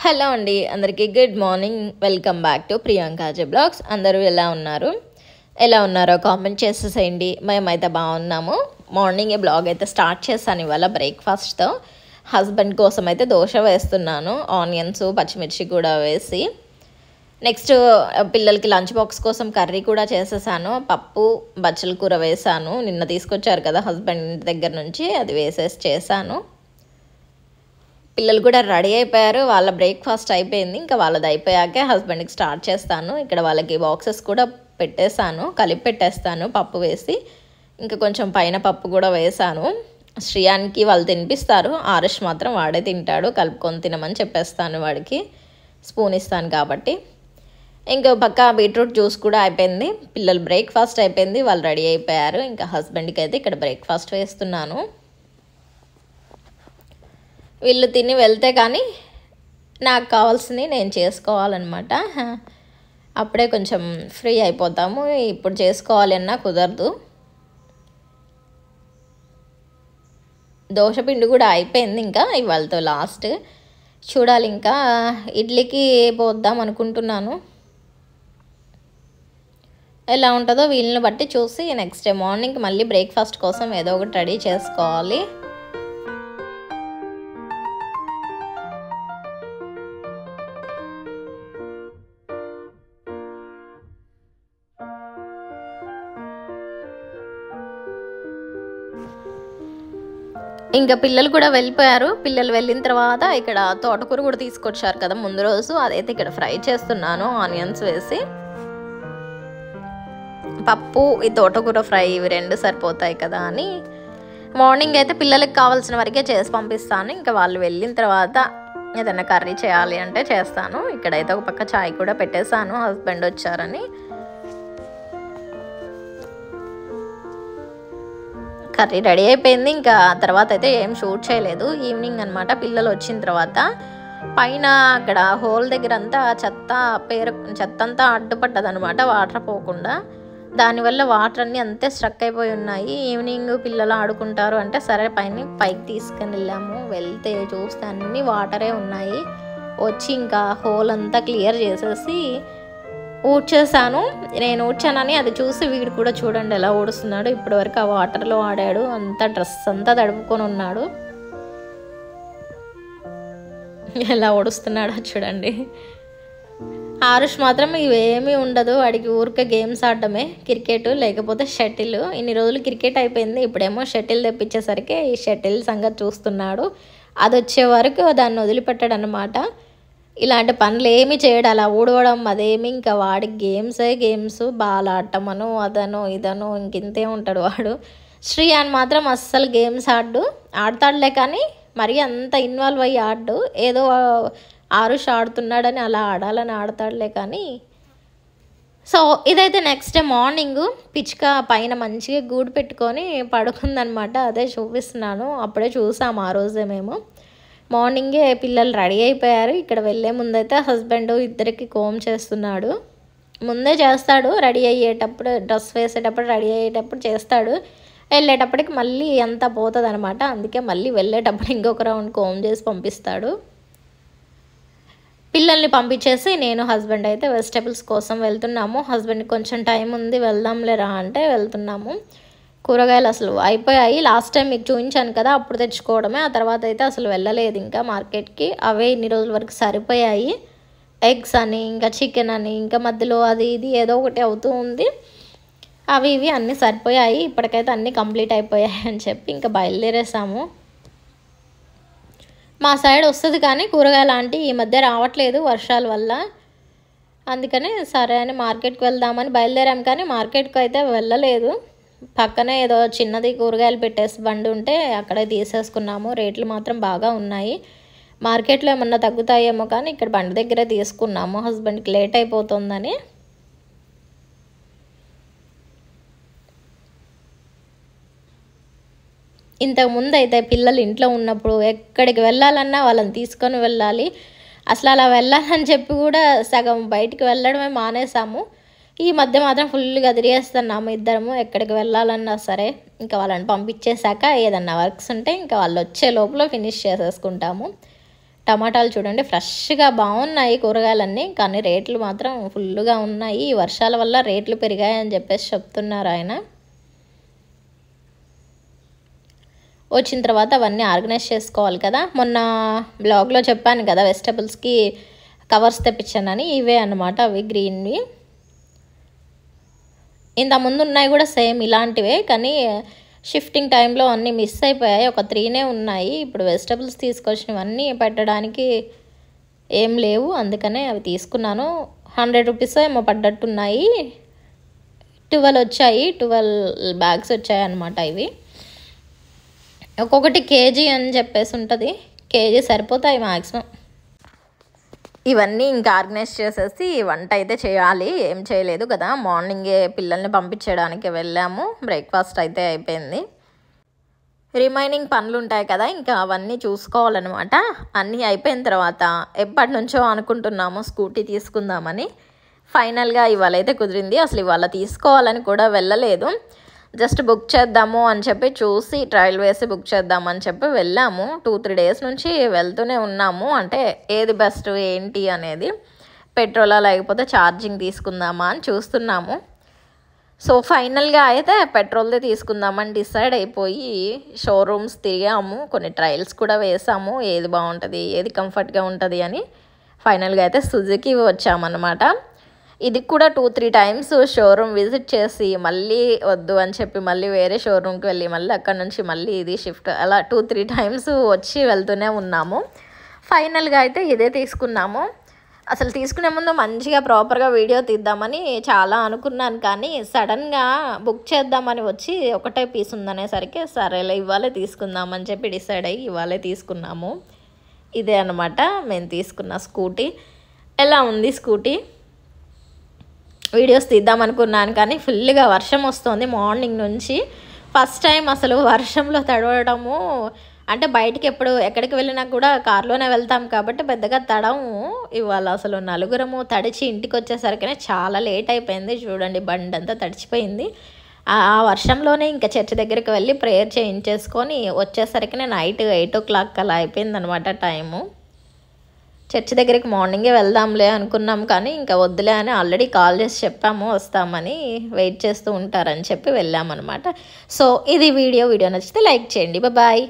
Hello అండి, అందరికీ good morning. Welcome back to Priyanka ji vlogs. అందరూ ఎలా ఉన్నారో కామెంట్ చేసేసేయండి. మేమైతే బాగున్నాము. మార్నింగ్ బ్లాగ్ అయితే స్టార్ట్ చేశాను ఇవాళ బ్రేక్ఫాస్ట్తో. హస్బెండ్ కోసం అయితే దోశ వేస్తున్నాను, ఆనియన్స్ పచ్చిమిర్చి కూడా వేసి. నెక్స్ట్ పిల్లలకి లంచ్ బాక్స్ కోసం కర్రీ కూడా చేసేసాను. పప్పు బచ్చల కూర వేసాను, నిన్న తీసుకొచ్చారు కదా హస్బెండ్ దగ్గర నుంచి, అది వేసేసి చేశాను. పిల్లలు కూడా రెడీ అయిపోయారు, వాళ్ళ బ్రేక్ఫాస్ట్ అయిపోయింది. ఇంకా వాళ్ళది అయిపోయాకే హస్బెండ్కి స్టార్ట్ చేస్తాను. ఇక్కడ వాళ్ళకి బాక్సెస్ కూడా పెట్టేశాను, కలిపి పెట్టేస్తాను పప్పు వేసి. ఇంకా కొంచెం పైన పప్పు కూడా వేసాను. శ్రియానికి వాళ్ళు తినిపిస్తారు, ఆరుష్ మాత్రం వాడే తింటాడు. కలుపుకొని తినమని చెప్పేస్తాను, వాడికి స్పూన్ ఇస్తాను కాబట్టి. ఇంకా పక్క బీట్రూట్ జ్యూస్ కూడా అయిపోయింది. పిల్లలు బ్రేక్ఫాస్ట్ అయిపోయింది, వాళ్ళు రెడీ అయిపోయారు. ఇంకా హస్బెండ్కి అయితే ఇక్కడ బ్రేక్ఫాస్ట్ వేస్తున్నాను. వీళ్ళు తిని వెళ్తే కానీ నాకు కావాల్సినవి నేను చేసుకోవాలన్నమాట. అప్పుడే కొంచెం ఫ్రీ అయిపోతాము. ఇప్పుడు చేసుకోవాలి అన్నా కుదరదు. దోశపిండి కూడా అయిపోయింది, ఇంకా ఇవాళతో లాస్ట్. చూడాలి, ఇంకా ఇడ్లీకి పోద్దాం అనుకుంటున్నాను. ఎలా ఉంటుందో వీళ్ళని బట్టి చూసి నెక్స్ట్ డే మార్నింగ్ మళ్ళీ బ్రేక్ఫాస్ట్ కోసం ఏదో ఒకటి రెడీ చేసుకోవాలి. ఇంకా పిల్లలు కూడా వెళ్ళిపోయారు. పిల్లలు వెళ్ళిన తర్వాత ఇక్కడ తోటకూర కూడా తీసుకొచ్చారు కదా ముందు రోజు, అదైతే ఇక్కడ ఫ్రై చేస్తున్నాను ఆనియన్స్ వేసి. పప్పు ఈ తోటకూర ఫ్రై ఇవి రెండు సరిపోతాయి కదా అని మార్నింగ్ అయితే పిల్లలకి కావాల్సిన వరకే చేసి పంపిస్తాను. ఇంకా వాళ్ళు వెళ్ళిన తర్వాత ఏదైనా కర్రీ చేయాలి అంటే చేస్తాను. ఇక్కడైతే ఒక పక్క చాయ్ కూడా పెట్టేశాను, హస్బెండ్ వచ్చారని. కర్రీ రెడీ అయిపోయింది. ఇంకా తర్వాత అయితే ఏం షూట్ చేయలేదు, ఈవినింగ్ అనమాట. పిల్లలు వచ్చిన తర్వాత పైన అక్కడ హోల్ దగ్గర అంతా చెత్త అంతా అడ్డుపడ్డదనమాట, వాటర్ పోకుండా. దానివల్ల వాటర్ అన్నీ అంతే స్ట్రక్ అయిపోయి ఉన్నాయి. ఈవినింగ్ పిల్లలు ఆడుకుంటారు అంటే సరే పైకి తీసుకుని వెళ్ళాము. వెళ్తే చూస్తే అన్నీ వాటరే ఉన్నాయి. వచ్చి ఇంకా హోల్ అంతా క్లియర్ చేసేసి ఊడ్చేసాను. నేను ఊడ్చానని అది చూసి వీడు కూడా చూడండి ఎలా ఊడుస్తున్నాడు. ఇప్పటి వరకు ఆ వాటర్లో ఆడాడు, అంతా డ్రెస్ అంతా తడుపుకొని ఉన్నాడు. ఎలా ఊడుస్తున్నాడో చూడండి. ఆరుష్ మాత్రం ఇవేమీ ఉండదు, వాడికి ఊరికే గేమ్స్ ఆడటమే, క్రికెట్ లేకపోతే షటిల్. ఇన్ని రోజులు క్రికెట్ అయిపోయింది, ఇప్పుడేమో షటిల్ తెప్పించేసరికి ఈ షటిల్ సంగతి చూస్తున్నాడు. అది వచ్చే వరకు దాన్ని వదిలిపెట్టాడు అనమాట. ఇలాంటి పనులు ఏమి చేయడు, అలా ఊడవడం అదేమి. ఇంకా వాడికి గేమ్స్, బాల్ ఆడటమనో అదనో ఇదనో ఇంకింతే ఉంటాడు వాడు. శ్రీయాన్ మాత్రం అస్సలు గేమ్స్ ఆడతాడులే కానీ మరీ అంత ఇన్వాల్వ్ అయ్యి ఆడు. ఏదో ఆరుష్ ఆడుతున్నాడని అలా ఆడాలని ఆడతాడులే కానీ. సో ఇదైతే నెక్స్ట్ డే మార్నింగ్ పిచ్చుక పైన మంచిగా గూడు పెట్టుకొని పడుకుందనమాట, అదే చూపిస్తున్నాను. అప్పుడే చూసాము ఆ రోజే మేము. మార్నింగే పిల్లలు రెడీ అయిపోయారు. ఇక్కడ వెళ్ళే ముందైతే హస్బెండ్ ఇద్దరికి కోమ్ చేస్తున్నాడు. ముందే చేస్తాడు, రెడీ అయ్యేటప్పుడు డ్రెస్ వేసేటప్పుడు రెడీ అయ్యేటప్పుడు చేస్తాడు. వెళ్ళేటప్పటికి మళ్ళీ అంతా పోతుంది అనమాట. అందుకే మళ్ళీ వెళ్ళేటప్పుడు ఇంకొక రౌండ్ కోమ్ చేసి పంపిస్తాడు. పిల్లల్ని పంపించేసి నేను హస్బెండ్ అయితే వెజిటేబుల్స్ కోసం వెళ్తున్నాము. హస్బెండ్కి కొంచెం టైం ఉంది, వెళ్దాంలేరా అంటే వెళ్తున్నాము. కూరగాయలు అసలు అయిపోయాయి. లాస్ట్ టైం మీకు చూపించాను కదా, అప్పుడు తెచ్చుకోవడమే. ఆ తర్వాత అయితే అసలు వెళ్ళలేదు ఇంకా మార్కెట్కి. అవే ఇన్ని రోజుల వరకు సరిపోయాయి. ఎగ్స్ అని, ఇంకా చికెన్ అని, ఇంకా మధ్యలో అది ఇది ఏదో ఒకటి అవుతూ ఉంది. అవి ఇవి అన్నీ సరిపోయాయి. ఇప్పటికైతే అన్నీ కంప్లీట్ అయిపోయాయి అని చెప్పి ఇంకా బయలుదేరేసాము. మా సైడ్ వస్తుంది కానీ కూరగాయలు లాంటి ఈ మధ్య రావట్లేదు వర్షాల వల్ల. అందుకని సరే అని మార్కెట్కి వెళ్దామని బయలుదేరాం, కానీ మార్కెట్కి అయితే వెళ్ళలేదు. పక్కనే ఏదో చిన్నది కూరగాయలు పెట్టేసి బండి ఉంటే అక్కడే తీసేసుకున్నాము. రేట్లు మాత్రం బాగా ఉన్నాయి. మార్కెట్లో ఏమన్నా తగ్గుతాయేమో కానీ ఇక్కడ బండి దగ్గరే తీసుకున్నాము, హస్బెండ్కి లేట్ అయిపోతుందని. ఇంతకుముందు అయితే పిల్లలు ఇంట్లో ఉన్నప్పుడు ఎక్కడికి వెళ్ళాలన్నా వాళ్ళని తీసుకొని వెళ్ళాలి. అసలు అలా వెళ్ళాలని చెప్పి కూడా సగం బయటికి వెళ్ళడమే మానేసాము. ఈ మధ్య మాత్రం ఫుల్గా తిరిగేస్తున్నాము ఇద్దరము. ఎక్కడికి వెళ్ళాలన్నా సరే ఇంకా వాళ్ళని పంపించేశాక ఏదన్నా వర్క్స్ ఉంటే ఇంకా వాళ్ళు వచ్చే లోపల ఫినిష్ చేసేసుకుంటాము. టమాటాలు చూడండి ఫ్రెష్గా బాగున్నాయి కూరగాయలన్నీ, కానీ రేట్లు మాత్రం ఫుల్గా ఉన్నాయి. ఈ వర్షాల వల్ల రేట్లు పెరిగాయని చెప్పేసి చెప్తున్నారు ఆయన. వచ్చిన తర్వాత అవన్నీ ఆర్గనైజ్ చేసుకోవాలి కదా. మొన్న బ్లాగ్లో చెప్పాను కదా వెజిటబుల్స్కి కవర్స్ తెప్పించానని, ఇవే అన్నమాట అవి గ్రీన్వి. ఇంత ముందు ఉన్నాయి కూడా సేమ్ ఇలాంటివే, కానీ షిఫ్టింగ్ టైంలో అన్నీ మిస్ అయిపోయాయి. ఒక 3 ఉన్నాయి. ఇప్పుడు వెజిటబుల్స్ తీసుకొచ్చినవన్నీ పెట్టడానికి ఏం లేవు, అందుకనే అవి తీసుకున్నాను. 100 రూపీస్ ఏమో పడ్డట్టున్నాయి. 12 వచ్చాయి, 12 బ్యాగ్స్ వచ్చాయి అన్నమాట. ఇవి ఒక్కొక్కటి కేజీ అని చెప్పేసి ఉంటుంది. కేజీ సరిపోతాయి మ్యాక్సిమం. ఇవన్నీ ఇంకా ఆర్గనైజ్ చేసేసి వంట అయితే చేయాలి. ఏం చేయలేదు కదా, మార్నింగే పిల్లల్ని పంపించడానికి వెళ్ళాము. బ్రేక్ఫాస్ట్ అయితే అయిపోయింది. రిమైనింగ్ పనులు ఉంటాయి కదా, ఇంకా అవన్నీ చూసుకోవాలన్నమాట. అన్నీ అయిపోయిన తర్వాత ఎప్పటి నుంచో అనుకుంటున్నాము స్కూటీ తీసుకుందామని. ఫైనల్గా ఇవాళ అయితే కుదిరింది. అసలు ఇవాళ తీసుకోవాలని కూడా వెళ్ళలేదు, జస్ట్ బుక్ చేద్దాము అని చెప్పి చూసి ట్రయల్ వేసి బుక్ చేద్దామని చెప్పి వెళ్ళాము. 2-3 డేస్ నుంచి వెళ్తూనే ఉన్నాము. అంటే ఏది బెస్ట్ ఏంటి అనేది, పెట్రోలా లేకపోతే ఛార్జింగ్ తీసుకుందామా అని చూస్తున్నాము. సో ఫైనల్గా అయితే పెట్రోల్దే తీసుకుందామని డిసైడ్ అయిపోయి షోరూమ్స్ తిరిగాము, కొన్ని ట్రయల్స్ కూడా వేసాము, ఏది బాగుంటుంది ఏది కంఫర్ట్గా ఉంటుంది అని. ఫైనల్గా అయితే సుజుకి వచ్చామన్నమాట. ఇది కూడా 2-3 టైమ్స్ షోరూమ్ విజిట్ చేసి మళ్ళీ వద్దు అని చెప్పి మళ్ళీ వేరే షోరూమ్కి వెళ్ళి మళ్ళీ అక్కడ నుంచి మళ్ళీ ఇది షిఫ్ట్, అలా 2-3 టైమ్స్ వచ్చి వెళ్తూనే ఉన్నాము. ఫైనల్గా అయితే ఇదే తీసుకున్నాము. అసలు తీసుకునే ముందు మంచిగా ప్రాపర్గా వీడియో తీద్దామని చాలా అనుకున్నాను, కానీ సడన్గా బుక్ చేద్దామని వచ్చి ఒకటే పీస్ ఉందనేసరికి సరేలే ఇవాళే తీసుకుందామని చెప్పి డిసైడ్ అయ్యి ఇవాళే తీసుకున్నాము. ఇదే అన్నమాట మేము తీసుకున్న స్కూటీ. ఎలా ఉంది స్కూటీ? వీడియోస్ తీద్దాం అనుకున్నాను, కానీ ఫుల్గా వర్షం వస్తుంది మార్నింగ్ నుంచి. ఫస్ట్ టైం అసలు వర్షంలో తడవడము. అంటే బయటికి ఎక్కడికి వెళ్ళినా కూడా కార్లోనే వెళ్తాం కాబట్టి పెద్దగా తడము. ఇవాళ అసలు నలుగురము తడిచి ఇంటికి వచ్చేసరికి చాలా లేట్ అయిపోయింది. చూడండి బండి అంతా తడిచిపోయింది. ఆ వర్షంలోనే ఇంకా చర్చి దగ్గరికి వెళ్ళి ప్రేయర్ చేయించేసుకొని వచ్చేసరికి నైట్ 8 o'clock అలా అయిపోయిందనమాట టైము. చర్చి దగ్గరికి మార్నింగే వెళ్దాంలే అనుకున్నాం, కానీ ఇంకా వద్దులే అని ఆల్రెడీ కాల్ చేసి చెప్పాము వస్తామని, వెయిట్ చేస్తూ ఉంటారని చెప్పి వెళ్ళామన్నమాట. సో ఇది వీడియో నచ్చితే లైక్ చేయండి. బాయ్.